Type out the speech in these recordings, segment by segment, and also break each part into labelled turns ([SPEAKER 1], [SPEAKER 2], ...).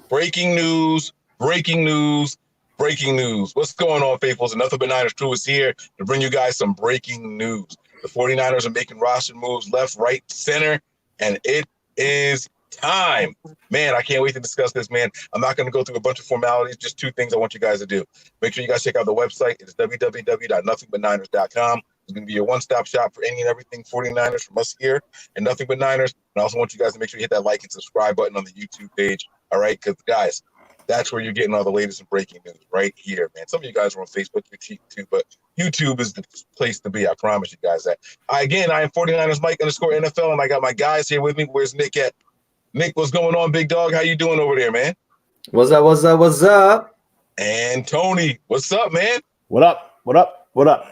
[SPEAKER 1] Breaking news, breaking news, breaking news. What's going on, faithfuls? And Nothing But Niners crew is here to bring you guys some breaking news. The 49ers are making roster moves left, right, center, and it is time. Man, I can't wait to discuss this, man. I'm not going to go through a bunch of formalities, just two things I want you guys to do. Make sure you guys check out the website. It's www.nothingbutniners.com. It's going to be your one-stop shop for any and everything 49ers from us here and Nothing But Niners. And I also want you guys to make sure you hit that like and subscribe button on the YouTube page. All right, because, guys, that's where you're getting all the latest and breaking news right here, man. Some of you guys are on Facebook, you're cheap too, but YouTube is the place to be. I promise you guys that. I am 49ers Mike _NFL, and I got my guys here with me. Where's Nick at? Nick, what's going on, big dog? How you doing over there, man?
[SPEAKER 2] What's up, what's up, what's up?
[SPEAKER 1] And Tony, what's up, man?
[SPEAKER 3] What up, what up, what up?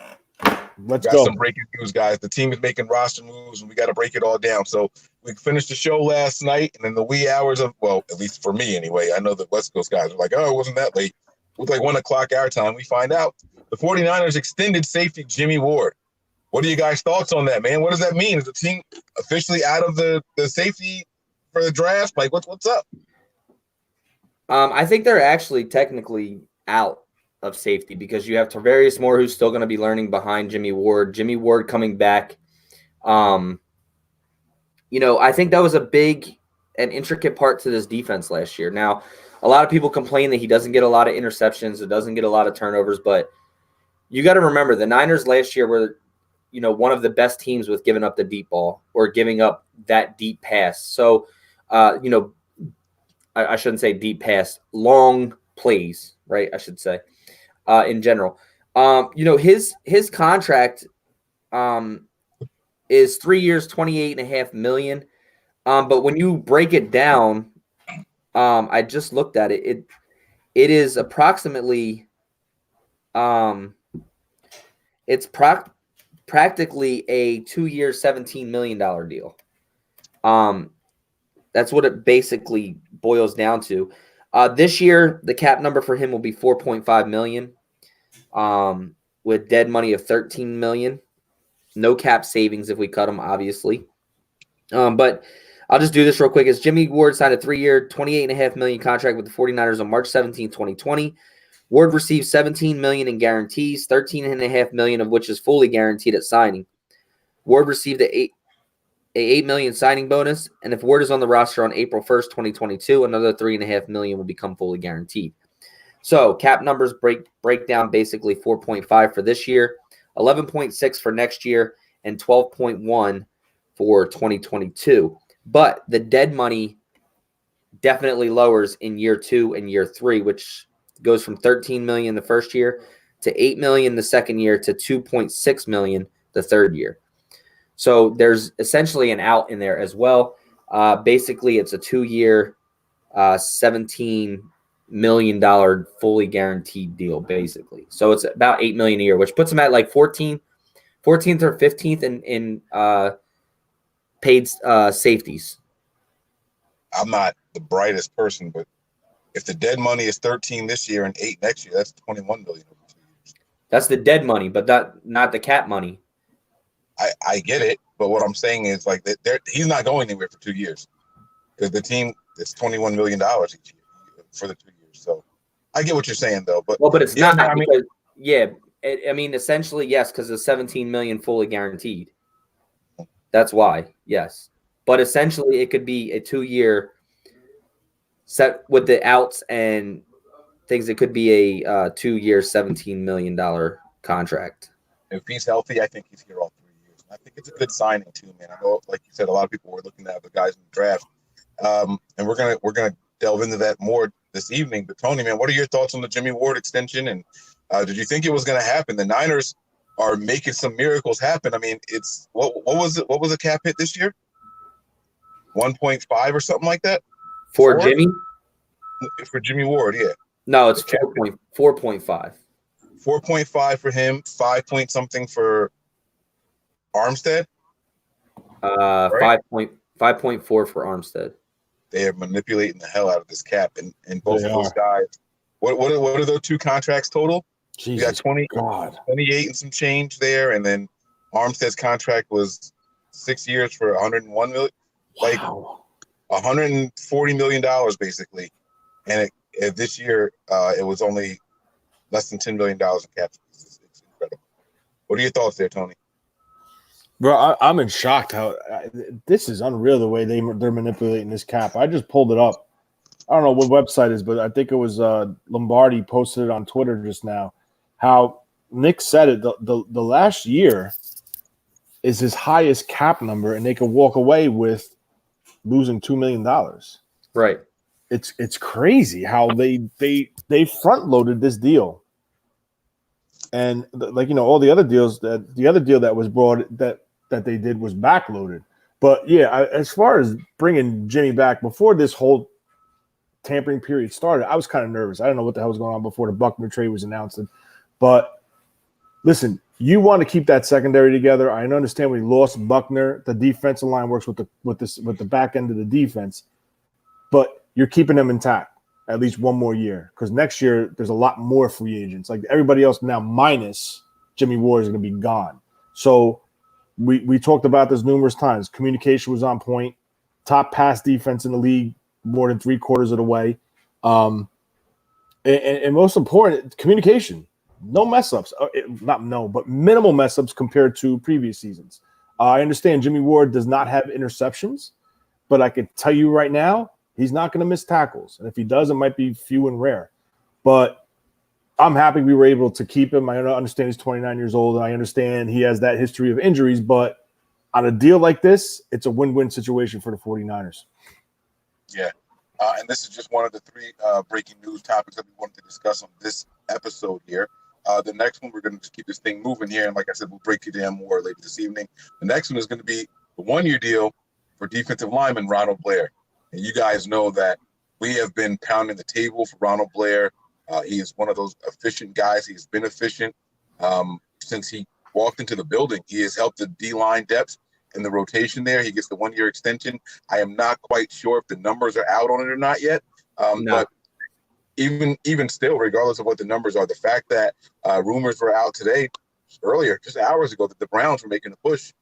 [SPEAKER 3] Let's go.
[SPEAKER 1] Some breaking news, guys. The team is making roster moves, and we got to break it all down. So we finished the show last night, and in the wee hours of, well, at least for me anyway, I know the West Coast guys are like, oh, it wasn't that late. It was like 1 o'clock our time. We find out the 49ers extended safety Jimmie Ward. What are you guys' thoughts on that, man? What does that mean? Is the team officially out of the safety for the draft? Like, what's up?
[SPEAKER 2] I think they're actually technically out of safety because you have Tarvarius Moore, who's still going to be learning behind Jimmie Ward. Jimmie Ward coming back. I think that was a big and intricate part to this defense last year. Now, a lot of people complain that he doesn't get a lot of interceptions, it doesn't get a lot of turnovers, but you got to remember the Niners last year were, one of the best teams with giving up the deep ball or giving up that deep pass. So, I shouldn't say deep pass, long plays, right? I should say. In general, his contract is 3 years, $28.5 million. But when you break it down, I just looked at it. It is approximately, practically a 2-year, $17 million deal. That's what it basically boils down to. This year, the cap number for him will be $4.5 million. With dead money of $13 million. No cap savings if we cut him, obviously. But I'll just do this real quick. As Jimmie Ward signed a 3-year, $28.5 million contract with the 49ers on March 17, 2020. Ward received $17 million in guarantees, $13.5 million of which is fully guaranteed at signing. Ward received a $8 million signing bonus, and if Ward is on the roster on April 1st, 2022, another $3.5 million will become fully guaranteed. So cap numbers break down basically 4.5 for this year, 11.6 for next year, and 12.1 for 2022. But the dead money definitely lowers in year 2 and year 3, which goes from $13 million the first year to $8 million the second year to $2.6 million the third year. So there's essentially an out in there as well. Basically, it's a 2-year, $17 million fully guaranteed deal, basically. So it's about $8 million a year, which puts him at like 14th or 15th in paid safeties.
[SPEAKER 1] I'm not the brightest person, but if the dead money is 13 this year and 8 next year, that's 21 million over 2 years.
[SPEAKER 2] That's the dead money, but not the cap money.
[SPEAKER 1] I get it, but what I'm saying is like he's not going anywhere for 2 years because the team is $21 million each year for the 2 years. So I get what you're saying, though. But
[SPEAKER 2] it's not. Essentially, yes, because the $17 million fully guaranteed. That's why, yes. But essentially, it could be a 2-year set with the outs and things. It could be a 2-year, $17 million contract.
[SPEAKER 1] If he's healthy, I think he's here all 3 years. I think it's a good signing too, man. I know, like you said, a lot of people were looking at the guys in the draft, and we're gonna delve into that more this evening. But Tony, man, what are your thoughts on the Jimmie Ward extension? And did you think it was going to happen? The Niners are making some miracles happen. I mean, it's what was it? What was the cap hit this year? 1.5 or something like that
[SPEAKER 2] for Jimmy.
[SPEAKER 1] For Jimmie Ward, yeah.
[SPEAKER 2] No, it's 4.5.
[SPEAKER 1] 4.5 for him. 5 point something for Armstead.
[SPEAKER 2] 5.4 for Armstead.
[SPEAKER 1] They are manipulating the hell out of this cap, and both of those guys. What are those 2 contracts total? You got 28 and some change there, and then Armstead's contract was 6 years for $101 million, like $140 million basically. and this year it was only less than $10 million in cap space. It's incredible. What are your thoughts there, Tony?
[SPEAKER 3] Bro, I'm in shock. This is unreal the way they're manipulating this cap. I just pulled it up. I don't know what website it is, but I think it was Lombardi posted it on Twitter just now. How Nick said it, the last year is his highest cap number, and they could walk away with losing $2 million.
[SPEAKER 2] Right.
[SPEAKER 3] It's crazy how they front loaded this deal, and all the other deals the other deal that was brought that they did was backloaded. But yeah, as far as bringing Jimmy back before this whole tampering period started, I was kind of nervous. I don't know what the hell was going on before the Buckner trade was announced. But listen, you want to keep that secondary together. I understand we lost Buckner. The defensive line works with the back end of the defense, but you're keeping them intact at least one more year, because next year there's a lot more free agents. Like everybody else now, minus Jimmie Ward, is going to be gone. So we talked about this numerous times. Communication was on point. Top pass defense in the league more than 3/4 of the way. And most important, communication. No mess ups. But minimal mess ups compared to previous seasons. I understand Jimmie Ward does not have interceptions, but I could tell you right now, he's not going to miss tackles. And if he does, it might be few and rare. But I'm happy we were able to keep him. I understand he's 29 years old, and I understand he has that history of injuries. But on a deal like this, it's a win-win situation for the 49ers.
[SPEAKER 1] Yeah. And this is just one of the three breaking news topics that we wanted to discuss on this episode here. The next one, we're going to just keep this thing moving here. And like I said, we'll break it down more later this evening. The next one is going to be the one-year deal for defensive lineman Ronald Blair. And you guys know that we have been pounding the table for Ronald Blair. He is one of those efficient guys. He's been efficient since he walked into the building. He has helped the D-line depth in the rotation there. He gets the one-year extension. I am not quite sure if the numbers are out on it or not yet. No. But even still, regardless of what the numbers are, the fact that rumors were out today, earlier, just hours ago, that the Browns were making a push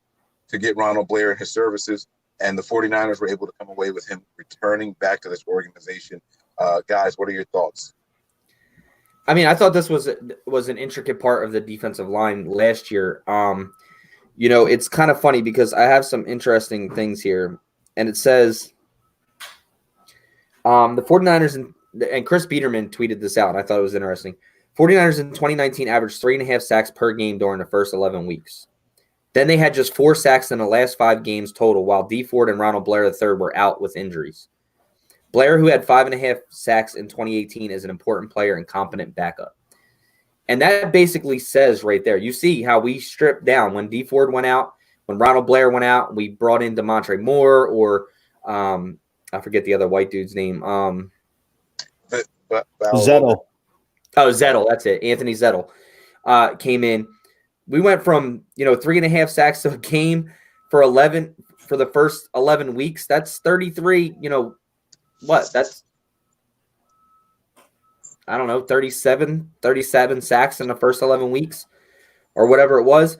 [SPEAKER 1] to get Ronald Blair and his services, and the 49ers were able to come away with him returning back to this organization. Guys, what are your thoughts?
[SPEAKER 2] I mean, I thought this was an intricate part of the defensive line last year. It's kind of funny because I have some interesting things here, and it says the 49ers and Chris Biederman tweeted this out, and I thought it was interesting. 49ers in 2019 averaged 3.5 sacks per game during the first 11 weeks. Then they had just 4 sacks in the last 5 games total, while D Ford and Ronald Blair III were out with injuries. Blair, who had 5.5 sacks in 2018, is an important player and competent backup. And that basically says right there, you see how we stripped down when D Ford went out, when Ronald Blair went out, we brought in DeMontre Moore or I forget the other white dude's name.
[SPEAKER 3] Zettel.
[SPEAKER 2] Oh, Zettel, that's it. Anthony Zettel came in. We went from 3.5 sacks to a game for the first 11 weeks. That's 33. That's I don't know, 37 sacks in the first 11 weeks or whatever it was,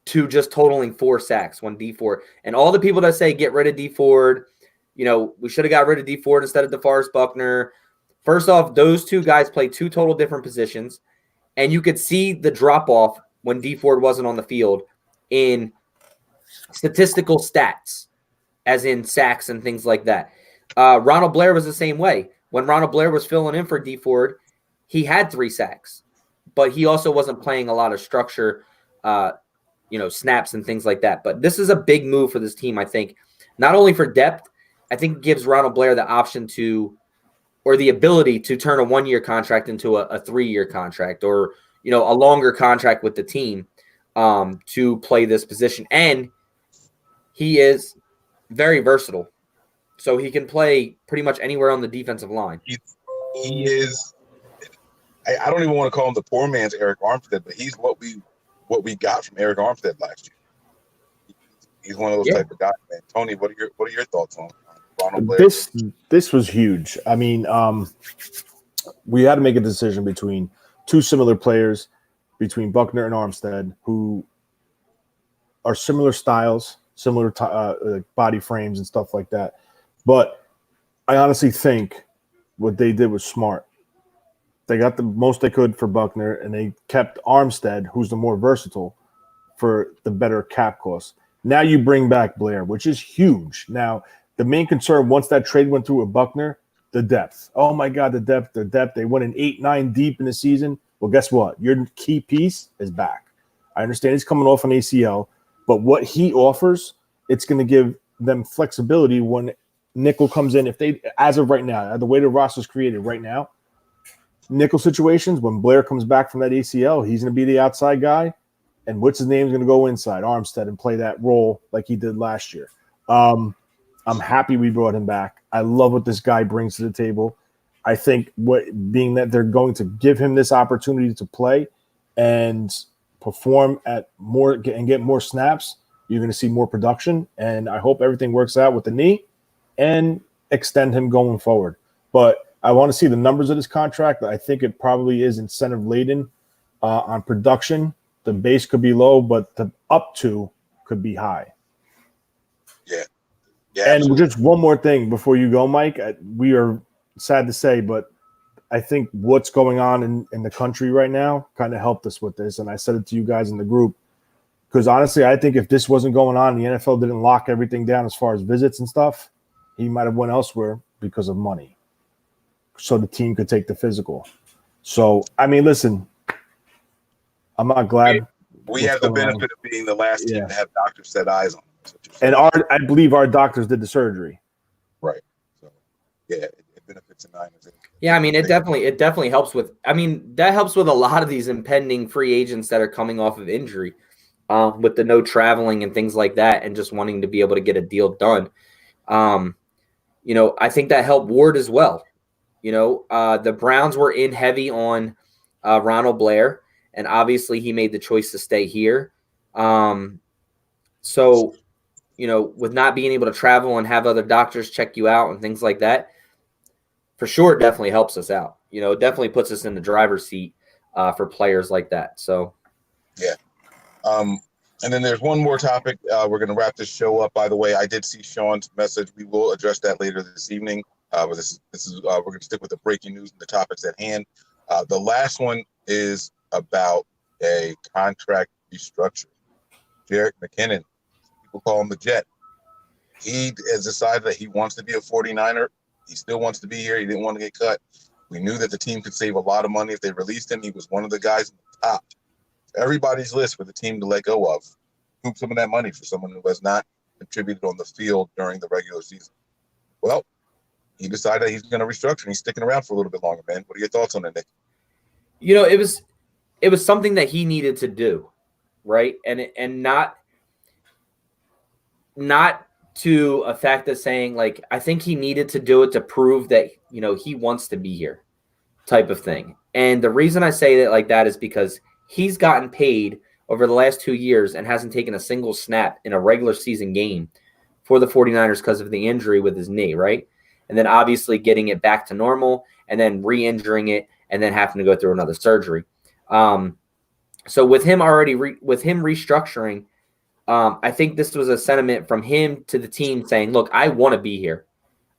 [SPEAKER 2] to just totaling 4 sacks when D Ford. And all the people that say get rid of D Ford, we should have got rid of D Ford instead of DeForest Buckner. First off, those two guys play 2 total different positions, and you could see the drop-off when D Ford wasn't on the field in statistical stats, as in sacks and things like that. Ronald Blair was the same way. When Ronald Blair was filling in for D Ford, he had 3 sacks, but he also wasn't playing a lot of structure, snaps and things like that. But this is a big move for this team, I think, not only for depth. I think it gives Ronald Blair the option or the ability to turn a 1-year contract into a 3-year contract, or a longer contract with the team to play this position. And he is very versatile, so he can play pretty much anywhere on the defensive line.
[SPEAKER 1] He is. I don't even want to call him the poor man's Eric Armstead, but he's what we got from Eric Armstead last year. He's one of those type of guys, man. Tony, what are your thoughts on Ronald Blair?
[SPEAKER 3] This was huge. I mean, we had to make a decision between 2 similar players, between Buckner and Armstead, who are similar styles, similar body frames and stuff like that. But I honestly think what they did was smart. They got the most they could for Buckner, and they kept Armstead, who's the more versatile, for the better cap cost. Now you bring back Blair, which is huge. Now, the main concern once that trade went through with Buckner, the depth. Oh, my God, the depth. They went in 8-9 deep in the season. Well, guess what? Your key piece is back. I understand he's coming off an ACL, but what he offers, it's going to give them flexibility when nickel comes in. If they, as of right now, the way the roster's created right now, nickel situations, when Blair comes back from that ACL, he's going to be the outside guy, and what's his name is going to go inside, Armstead, and play that role like he did last year. I'm happy we brought him back. I love what this guy brings to the table. I think being that they're going to give him this opportunity to play and perform at more and get more snaps, you're going to see more production. And I hope everything works out with the knee and extend him going forward. But I want to see the numbers of this contract. I think it probably is incentive laden on production. The base could be low, but the up to could be high.
[SPEAKER 1] Yeah.
[SPEAKER 3] And
[SPEAKER 1] Absolutely.
[SPEAKER 3] just one more thing before you go, Mike. We are sad to say, but I think what's going on in the country right now kind of helped us with this. And I said it to you guys in the group, because honestly, I think if this wasn't going on, the NFL didn't lock everything down as far as visits and stuff, he might have went elsewhere because of money, so the team could take the physical. So, I mean, listen, I'm not glad.
[SPEAKER 1] We have the benefit of being the last team to have doctors set eyes on him.
[SPEAKER 3] And I believe our doctors did the surgery.
[SPEAKER 1] Right. So, yeah, it benefits the Niners.
[SPEAKER 2] Yeah, I mean, it definitely helps with. I mean, that helps with a lot of these impending free agents that are coming off of injury, with the no traveling and things like that, and just wanting to be able to get a deal done. I think that helped Ward as well. The Browns were in heavy on Ronald Blair, and obviously he made the choice to stay here. With not being able to travel and have other doctors check you out and things like that, for sure, it definitely helps us out. It definitely puts us in the driver's seat for players like that. So, yeah.
[SPEAKER 1] And then there's one more topic. We're going to wrap this show up. By the way, I did see Sean's message. We will address that later this evening. But this is we're going to stick with the breaking news and the topics at hand. The last one is about a contract restructure. Jerick McKinnon, people call him the Jet. He has decided that he wants to be a 49er. He still wants to be here. He didn't want to get cut. We knew that the team could save a lot of money if they released him. He was one of the guys in the top. Everybody's list for the team to let go of. Scoop some of that money for someone who has not contributed on the field during the regular season. Well, he decided he's going to restructure, and he's sticking around for a little bit longer, man. What are your thoughts on that, Nick?
[SPEAKER 2] It was something that he needed to do, right? And not to a fact of saying, like, I think he needed to do it to prove that, he wants to be here type of thing. And the reason I say that like that is because he's gotten paid over the last 2 years and hasn't taken a single snap in a regular season game for the 49ers because of the injury with his knee, right? And then obviously getting it back to normal and then re-injuring it and then having to go through another surgery. So with him restructuring, I think this was a sentiment from him to the team saying, look, I want to be here.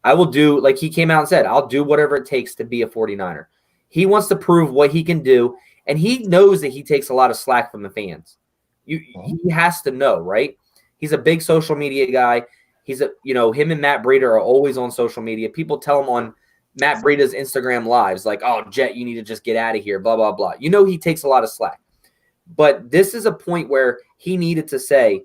[SPEAKER 2] I will do, like he came out and said, I'll do whatever it takes to be a 49er. He wants to prove what he can do, and he knows that he takes a lot of slack from the fans. He has to know, right? He's a big social media guy. Him and Matt Breida are always on social media. People tell him on Matt Breida's Instagram lives, like, oh, Jet, you need to just get out of here, blah, blah, blah. He takes a lot of slack. But this is a point where he needed to say,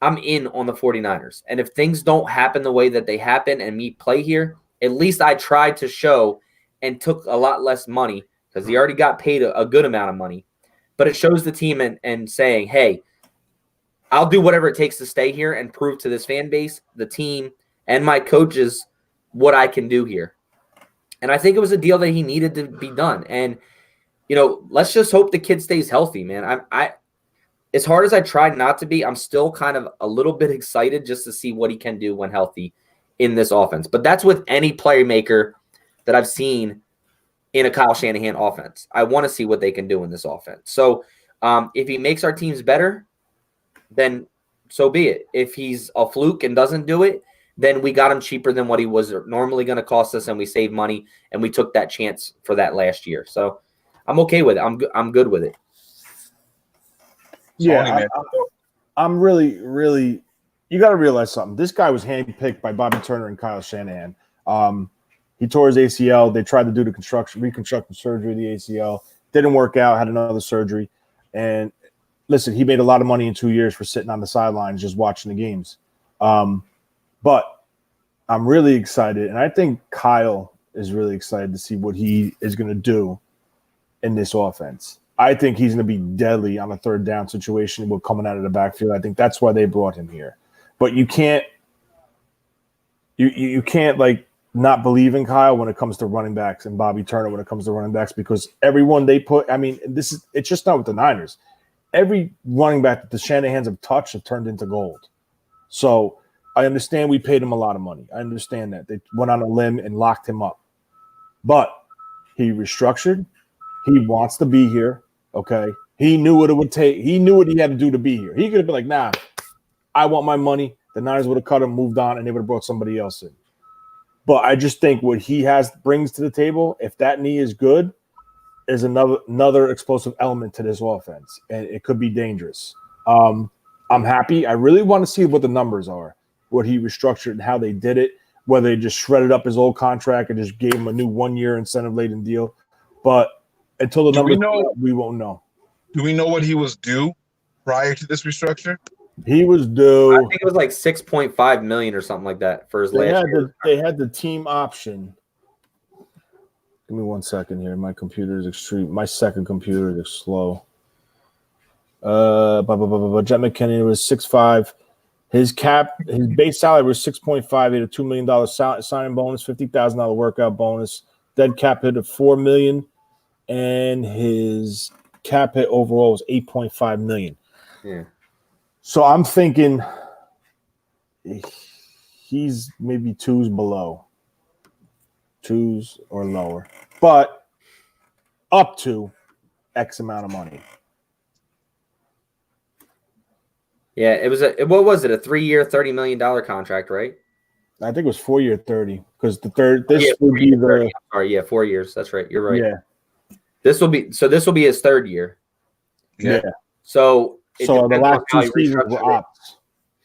[SPEAKER 2] I'm in on the 49ers. And if things don't happen the way that they happen and me play here, at least I tried to show and took a lot less money because he already got paid a good amount of money. But it shows the team and saying, hey, I'll do whatever it takes to stay here and prove to this fan base, the team, and my coaches what I can do here. And I think it was a deal that he needed to be done. And, let's just hope the kid stays healthy, man. I as hard as I tried not to be, I'm still kind of a little bit excited just to see what he can do when healthy in this offense. But that's with any playmaker that I've seen in a Kyle Shanahan offense. I want to see what they can do in this offense. So if he makes our teams better, then so be it. If he's a fluke and doesn't do it, then we got him cheaper than what he was normally going to cost us, and we saved money, and we took that chance for that last year. So I'm okay with it. I'm good with it.
[SPEAKER 3] Yeah, I'm really, really. You got to realize something. This guy was handpicked by Bobby Turner and Kyle Shanahan. He tore his ACL. They tried to do the reconstructive surgery of the ACL. Didn't work out. Had another surgery. And listen, he made a lot of money in 2 years for sitting on the sidelines just watching the games. But I'm really excited, and I think Kyle is really excited to see what he is going to do in this offense. I think he's going to be deadly on a third down situation with coming out of the backfield. I think that's why they brought him here. But you can't like not believe in Kyle when it comes to running backs and Bobby Turner when it comes to running backs, because everyone they put, I mean, it's just not with the Niners. Every running back that the Shanahans have touched have turned into gold. So I understand we paid him a lot of money. I understand that. They went on a limb and locked him up. But he restructured. He wants to be here. Okay. He knew what it would take. He knew what he had to do to be here. He could have been like, nah, I want my money. The Niners would have cut him, moved on, and they would have brought somebody else in. But I just think what he brings to the table, if that knee is good, is another explosive element to this offense, and it could be dangerous. I'm happy. I really want to see what the numbers are, what he restructured and how they did it, whether they just shredded up his old contract and just gave him a new 1-year incentive-laden deal. But until the numbers, we won't know.
[SPEAKER 1] Do we know what he was due prior to this restructure?
[SPEAKER 3] He was due.
[SPEAKER 2] I think it was like $6.5 million or something like that for his last year.
[SPEAKER 3] They had the team option. Give me 1 second here. My computer is extreme. My second computer is slow. Jet McKinnon was 6'5". His base salary was 6.5. He had a $2 million signing bonus, $50,000 workout bonus, dead cap hit of $4 million, and his cap hit overall was $8.5 million.
[SPEAKER 2] Yeah.
[SPEAKER 3] So I'm thinking he's maybe twos or lower, but up to X amount of money.
[SPEAKER 2] Yeah, it was what was it? A 3-year, $30 million contract, right?
[SPEAKER 3] I think it was 4-year 30 because will be the
[SPEAKER 2] 4 years. That's right. You're right.
[SPEAKER 3] Yeah.
[SPEAKER 2] This will be his third year.
[SPEAKER 3] Yeah.
[SPEAKER 2] So
[SPEAKER 3] the last 2 seasons were opts.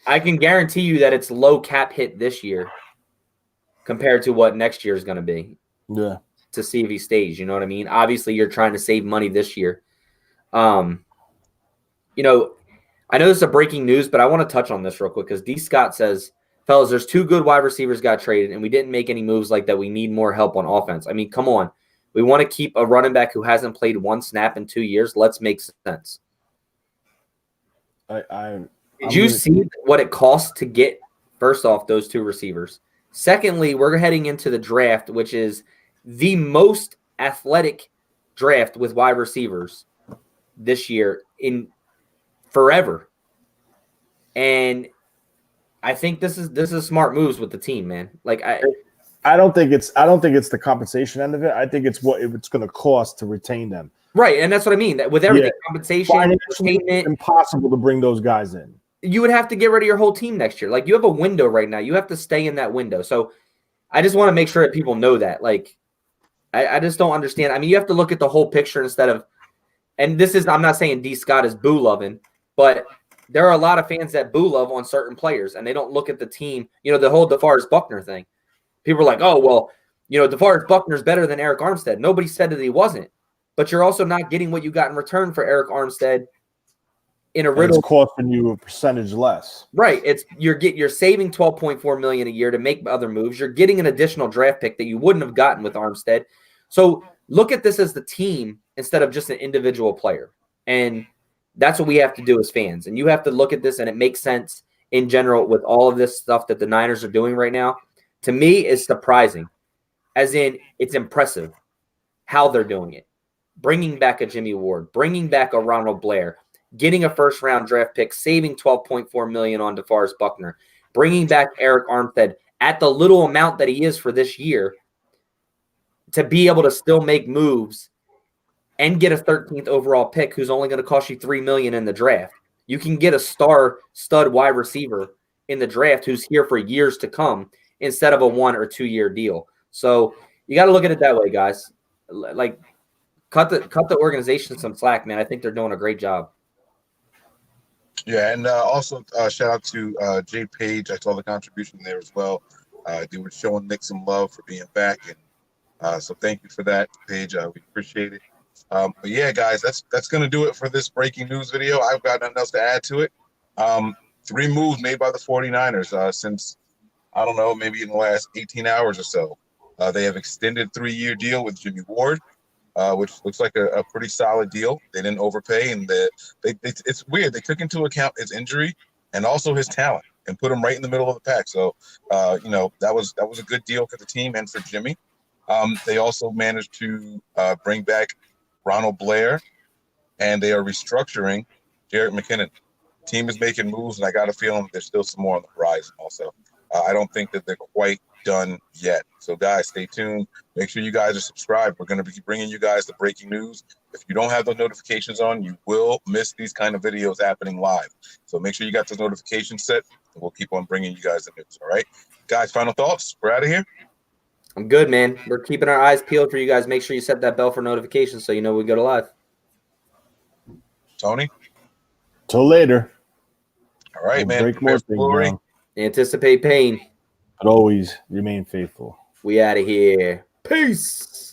[SPEAKER 2] I can guarantee you that it's low cap hit this year compared to what next year is going to be.
[SPEAKER 3] Yeah.
[SPEAKER 2] To see if he stays, you know what I mean? Obviously, you're trying to save money this year. I know this is a breaking news, but I want to touch on this real quick because D. Scott says, fellas, there's 2 good wide receivers got traded, and we didn't make any moves like that. We need more help on offense. I mean, come on. We want to keep a running back who hasn't played 1 snap in 2 years. Let's make sense. Did you see what it costs to get, first off, those 2 receivers? Secondly, we're heading into the draft, which is the most athletic draft with wide receivers this year in forever. And I think this is smart moves with the team, man. Like
[SPEAKER 3] I don't think it's the compensation end of it. I think it's what it's going to cost to retain them.
[SPEAKER 2] Right, and that's what I mean. That with everything, compensation,
[SPEAKER 3] it's impossible to bring those guys in.
[SPEAKER 2] You would have to get rid of your whole team next year. Like you have a window right now. You have to stay in that window. So I just want to make sure that people know that. Like I just don't understand. I mean, you have to look at the whole picture instead of, and this is, I'm not saying D. Scott is boo loving, but there are a lot of fans that boo love on certain players and they don't look at the team. You know, the whole DeForest Buckner thing. People are like, oh, well, DeForest Buckner's better than Eric Armstead. Nobody said that he wasn't. But you're also not getting what you got in return for Eric Armstead in a riddle.
[SPEAKER 3] It's costing you a percentage less.
[SPEAKER 2] Right. It's you're saving $12.4 million a year to make other moves. You're getting an additional draft pick that you wouldn't have gotten with Armstead. So look at this as the team instead of just an individual player. And that's what we have to do as fans. And you have to look at this, and it makes sense in general with all of this stuff that the Niners are doing right now. To me, is surprising. As in, it's impressive how they're doing it. Bringing back a Jimmie Ward, bringing back a Ronald Blair, getting a first-round draft pick, saving $12.4 million on DeForest Buckner, bringing back Eric Armstead at the little amount that he is for this year to be able to still make moves and get a 13th overall pick who's only going to cost you $3 million in the draft. You can get a stud wide receiver in the draft who's here for years to come instead of a 1 or 2 year deal. So you got to look at it that way, guys. Like cut the organization some slack, man. I think they're doing a great job.
[SPEAKER 1] Yeah, and also shout out to Jay Page. I saw the contribution there as well. They were showing Nick some love for being back, and so thank you for that, Paige. We appreciate it. But yeah, guys, that's gonna do it for this breaking news video. I've got nothing else to add to it. 3 moves made by the 49ers since, I don't know, maybe in the last 18 hours or so. They have extended 3-year deal with Jimmie Ward, which looks like a pretty solid deal. They didn't overpay, and it's weird. They took into account his injury and also his talent and put him right in the middle of the pack. So, that was a good deal for the team and for Jimmy. They also managed to bring back Ronald Blair, and they are restructuring Jerick McKinnon. Team is making moves, and I got a feeling there's still some more on the horizon also. I don't think that they're quite done yet. So, guys, stay tuned. Make sure you guys are subscribed. We're going to be bringing you guys the breaking news. If you don't have those notifications on, you will miss these kind of videos happening live. So make sure you got those notifications set, and we'll keep on bringing you guys the news, all right? Guys, final thoughts? We're out of here.
[SPEAKER 2] I'm good, man. We're keeping our eyes peeled for you guys. Make sure you set that bell for notifications so you know we go to live.
[SPEAKER 1] Tony?
[SPEAKER 3] Till later.
[SPEAKER 1] All right, man.
[SPEAKER 3] Break more things down,
[SPEAKER 2] Anticipate pain.
[SPEAKER 3] but always remain faithful.
[SPEAKER 2] We out of here. Peace.